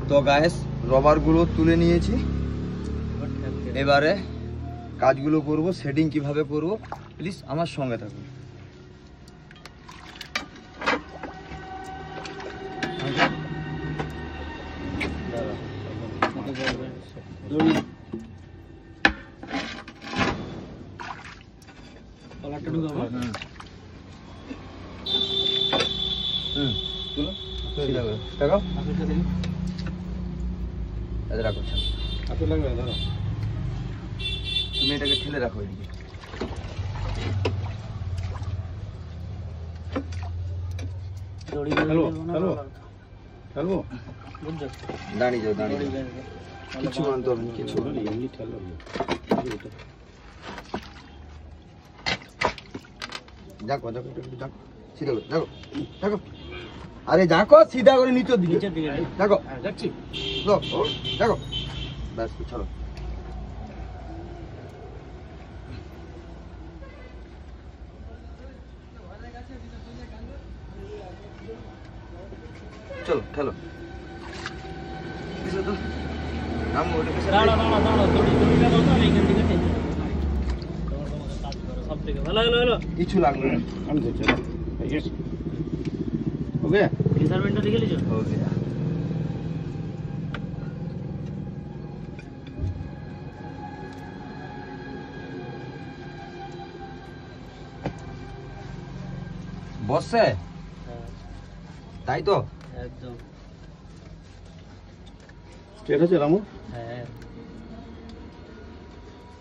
তো গাইস রবারগুলো তুলে নিয়েছি, এবারে কাজগুলো করব, সেটিং কিভাবে করব প্লিজ আমার সঙ্গে থাকুন। তুমি এটাকে ঠেলে রাখো এদিকে। দাঁড়িয়ে যাও, দাঁড়িয়ে যাও, কিছু মানতে হবে না, কিছু দেখো দেখো দেখো সিধা করে দেখো দেখো, আরে দেখো সিধা করে নিচের দিকে দেখো, যাচ্ছি দেখো, ব্যাস চলো। চলো খেলো, কিছু লাগলো না, বসছে তাই তো একদম স্ট্রেট হচ্ছে রামু। হ্যাঁ,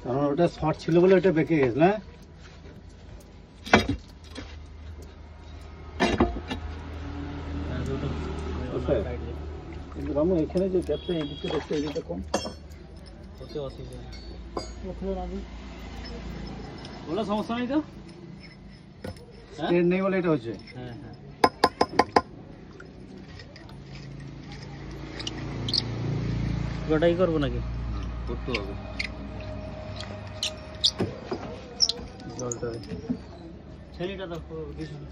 কারণ ওটা শর্ট ছিল বলে ওটা বেঁকে গেছে না। কিন্তু রামু এখানে যে গ্যাপটা এই দিকটা দেখতে, এই দিকটা কম হতে অসুবিধা বলো, সমস্যা নেই তো। স্ট্রেট নেই বলে এটা হচ্ছে। হ্যাঁ হ্যাঁ, ওটাই করবো নাকি? করতে হবে। জলটা ছেলেটা দেখো পিছনে।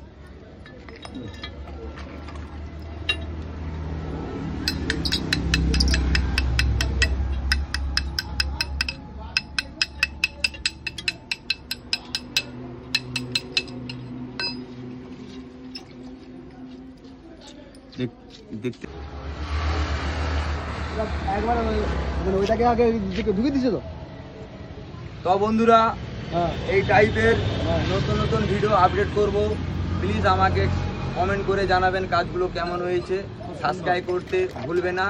দেখতে একবার ওইটাকে আগে ঢুকে দিছে তো। তো বন্ধুরা, হ্যাঁ, এই টাইপের নতুন নতুন ভিডিও আপডেট করব, প্লিজ আমাকে কমেন্ট করে জানাবেন কাজগুলো কেমন হয়েছে, সাবস্ক্রাইব করতে ভুলবে না।